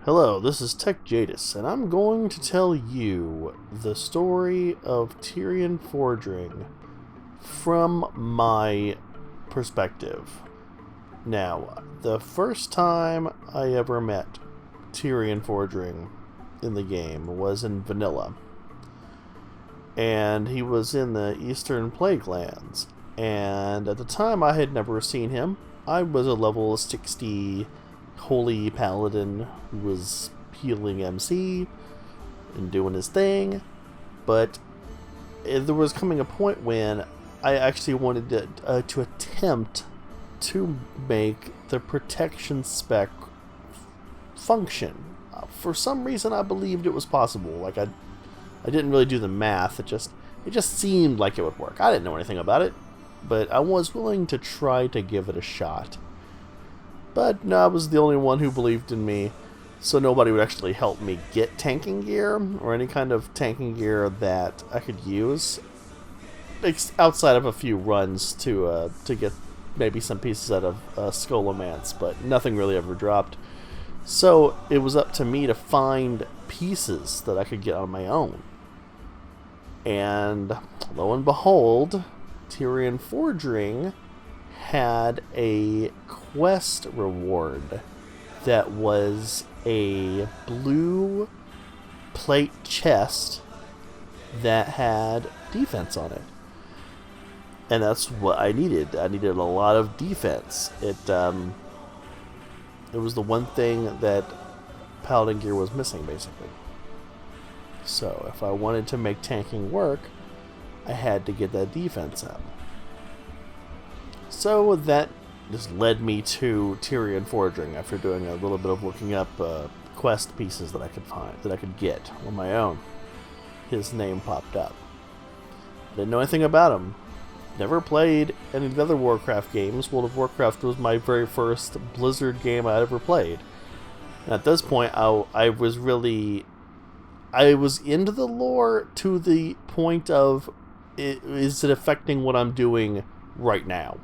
Hello, this is Tech Jadis, and I'm going to tell you the story of Tirion Fordring from my perspective. Now, the first time I ever met Tirion Fordring in the game was in Vanilla, and he was in the Eastern Plague Lands, and at the time I had never seen him. I was a level 60 holy paladin who was healing MC and doing his thing, but there was coming a point when I actually wanted to attempt to make the protection spec function. For some reason, I believed it was possible. Like I didn't really do the math. It just seemed like it would work. I didn't know anything about it, but I was willing to try to give it a shot. But no, I was the only one who believed in me, so nobody would actually help me get tanking gear, or any kind of tanking gear that I could use, outside of a few runs to get maybe some pieces out of Scholomance, but nothing really ever dropped. So it was up to me to find pieces that I could get on my own. And lo and behold, Tirion Fordring had a quest reward that was a blue plate chest that had defense on it. And that's what I needed. I needed a lot of defense. It was the one thing that Paladin gear was missing, basically. So if I wanted to make tanking work, I had to get that defense up. So that just led me to Tirion Fordring after doing a little bit of looking up quest pieces that I could find, that I could get on my own. His name popped up. Didn't know anything about him. Never played any of the other Warcraft games. World of Warcraft was my very first Blizzard game I ever played. And at this point, I was into the lore to the point of, is it affecting what I'm doing right now?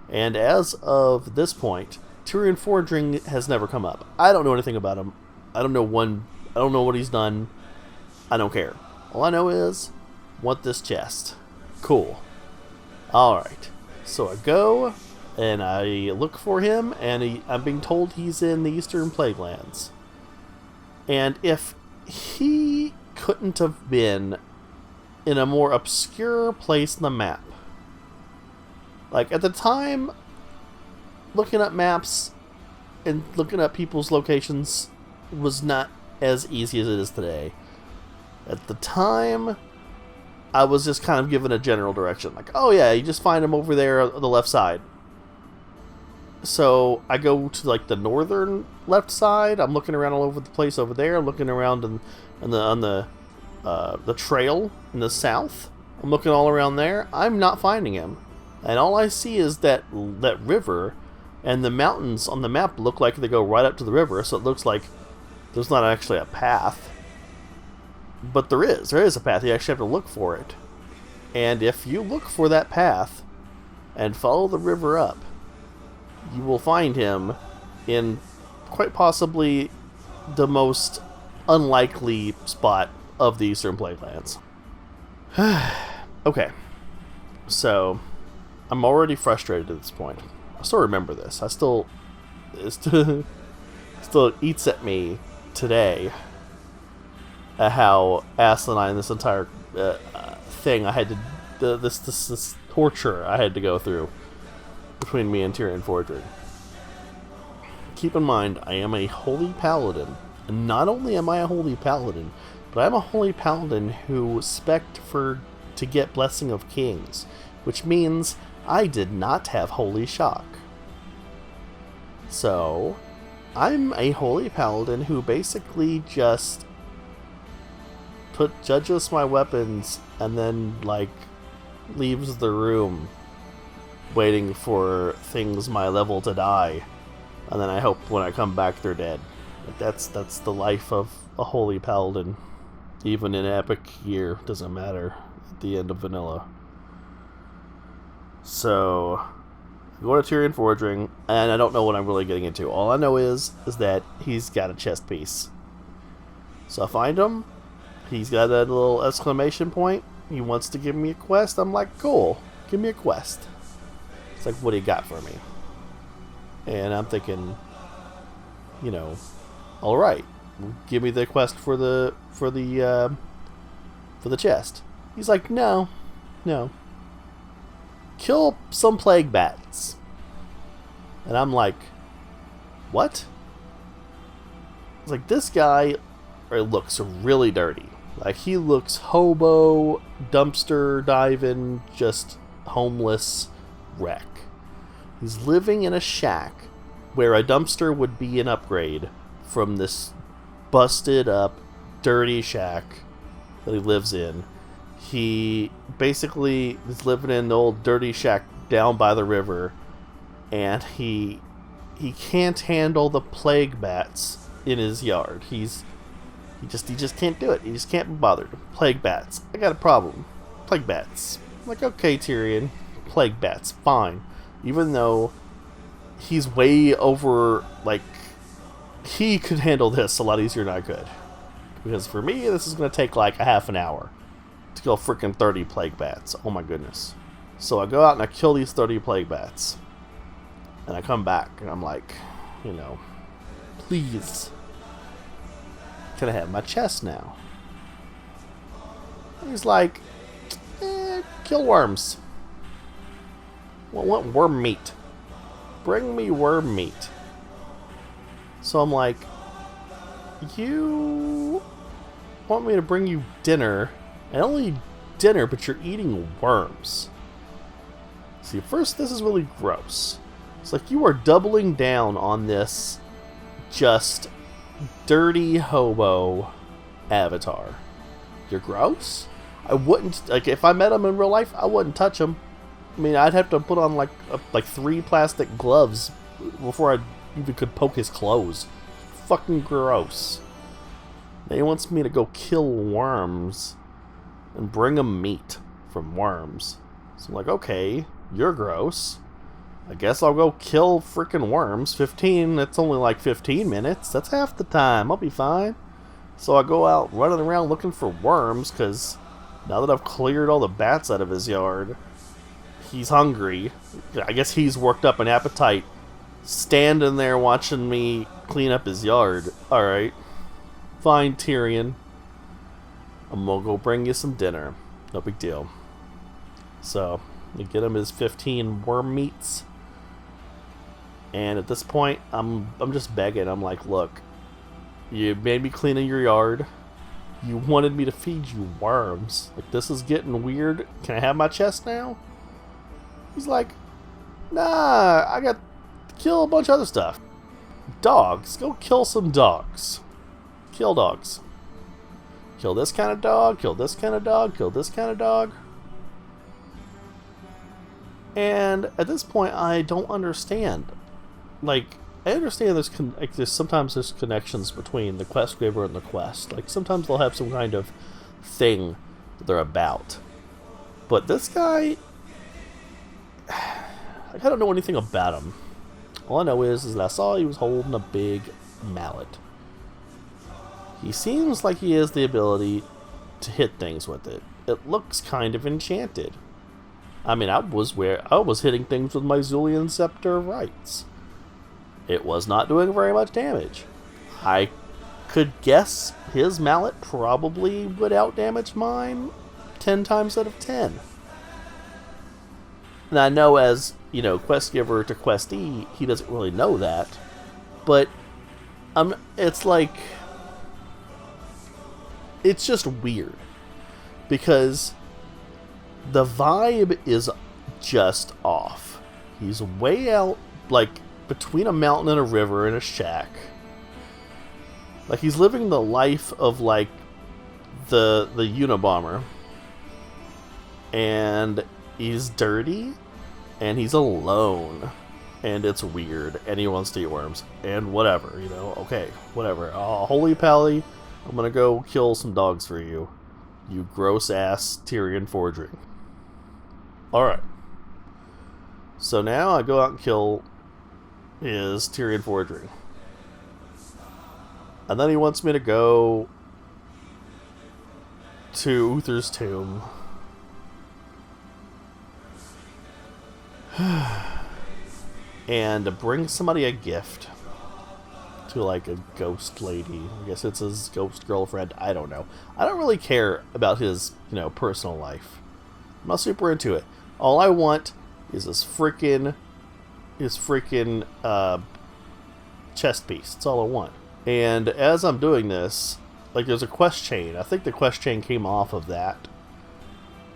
And as of this point, Tirion Fordring has never come up. I don't know anything about him. I don't know what he's done. I don't care. All I know is, want this chest. Cool. Alright. So I go, and I look for him, and I'm being told he's in the Eastern Plague Lands. And if he couldn't have been in a more obscure place on the map, like, at the time, looking up maps and looking up people's locations was not as easy as it is today. At the time, I was just kind of given a general direction. Like, oh yeah, you just find him over there on the left side. So, I go to, like, the northern left side. I'm looking around all over the place over there. I'm looking around on the trail in the south. I'm looking all around there. I'm not finding him. And all I see is that river, and the mountains on the map look like they go right up to the river, so it looks like there's not actually a path. But there is a path. You actually have to look for it. And if you look for that path and follow the river up, you will find him in quite possibly the most unlikely spot of the Eastern Plague Lands. Okay, so I'm already frustrated at this point. I still remember this. It still eats at me today at how asinine this entire thing I had to, this torture I had to go through between me and Tirion Fordring. Keep in mind, I am a holy paladin. And not only am I a holy paladin, but I'm a holy paladin who spec'd to get Blessing of Kings, which means I did not have Holy Shock. So, I'm a holy paladin who basically just judges my weapons and then, like, leaves the room waiting for things my level to die. And then I hope when I come back they're dead. That's the life of a holy paladin. Even in epic gear, doesn't matter at the end of vanilla. So, Go to Tirion Fordring, and I don't know what I'm really getting into. All I know is that he's got a chest piece. So I find him. He's got that little exclamation point. He wants to give me a quest. I'm like, cool, give me a quest. It's like, what do you got for me? And I'm thinking, you know, all right, give me the quest for the chest. He's like, no. Kill some plague bats. And I'm like, what? It's like, this guy looks really dirty. Like, he looks hobo, dumpster diving, just homeless wreck. He's living in a shack where a dumpster would be an upgrade from this busted up, dirty shack that he lives in. He basically is living in an old dirty shack down by the river, and he can't handle the plague bats in his yard. He just can't do it. He just can't be bothered. Plague bats. I got a problem. Plague bats. I'm like, okay, Tirion. Plague bats. Fine. Even though he's way over, like, he could handle this a lot easier than I could. Because for me, this is going to take like a half an hour to kill freaking 30 plague bats. Oh my goodness. So I go out and I kill these 30 plague bats. And I come back and I'm like, you know, please, can I have my chest now? And he's like, kill worms. I want worm meat. Bring me worm meat. So I'm like, you want me to bring you dinner, and only dinner, but you're eating worms. See, first, this is really gross. It's like you are doubling down on this just dirty hobo avatar. You're gross? I wouldn't, like, if I met him in real life, I wouldn't touch him. I mean, I'd have to put on like 3 plastic gloves before I even could poke his clothes. Fucking gross. Now he wants me to go kill worms and bring him meat from worms. So I'm like, okay, you're gross. I guess I'll go kill freaking worms. 15, that's only like 15 minutes. That's half the time. I'll be fine. So I go out running around looking for worms, because now that I've cleared all the bats out of his yard, he's hungry. I guess he's worked up an appetite standing there watching me clean up his yard. Alright. Fine, Tirion. I'm gonna go bring you some dinner. No big deal. So, we get him his 15 worm meats. And at this point, I'm just begging. I'm like, look, you made me clean your yard. You wanted me to feed you worms. Like, this is getting weird. Can I have my chest now? He's like, nah, I got to kill a bunch of other stuff. Dogs. Go kill some dogs. Kill dogs. Kill this kind of dog, kill this kind of dog, kill this kind of dog. And at this point, I don't understand. Like, I understand there's sometimes there's connections between the quest giver and the quest. Like, sometimes they'll have some kind of thing that they're about. But this guy, I don't know anything about him. All I know is that I saw he was holding a big mallet. He seems like he has the ability to hit things with it. It looks kind of enchanted. I mean, I was hitting things with my Zulian Scepter of Rights. It was not doing very much damage. I could guess his mallet probably would outdamage mine 10 times out of 10. And I know, as, you know, quest giver to questee, he doesn't really know that. But it's like, it's just weird, because the vibe is just off. He's way out, like, between a mountain and a river in a shack. Like, he's living the life of, like, the Unabomber. And he's dirty, and he's alone, and it's weird, and he wants to eat worms, and whatever, you know, okay, whatever. Holy pally, I'm gonna go kill some dogs for you, you gross-ass Tirion Fordring. Alright. So now I go out and kill his Tirion Fordring. And then he wants me to go to Uther's tomb. And bring somebody a gift. To like a ghost lady. I guess it's his ghost girlfriend. I don't know. I don't really care about his, personal life. I'm not super into it. All I want is his freaking chest piece. That's all I want. And as I'm doing this, like there's a quest chain. I think the quest chain came off of that.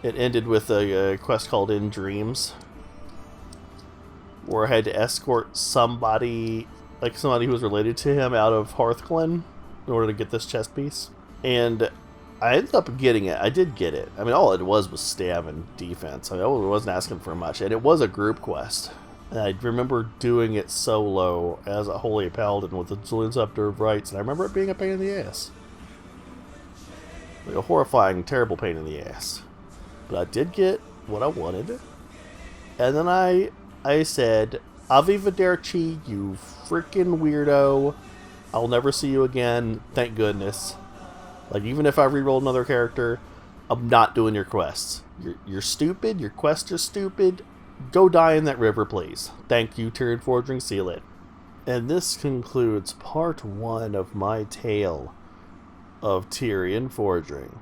It ended with a quest called In Dreams, where I had to escort somebody, like somebody who was related to him, out of Hearthglen in order to get this chest piece. And I ended up getting it. I did get it. I mean, all it was stab and defense. I mean, I wasn't asking for much. And it was a group quest. And I remember doing it solo as a holy paladin with a zillion scepter of rights. And I remember it being a pain in the ass. Like a horrifying, terrible pain in the ass. But I did get what I wanted. And then I said, Arrivederci, you freaking weirdo. I'll never see you again. Thank goodness. Like, even if I reroll another character, I'm not doing your quests. You're stupid. Your quests are stupid. Go die in that river, please. Thank you, Tirion Fordring. Seal it. And this concludes part 1 of my tale of Tirion Fordring.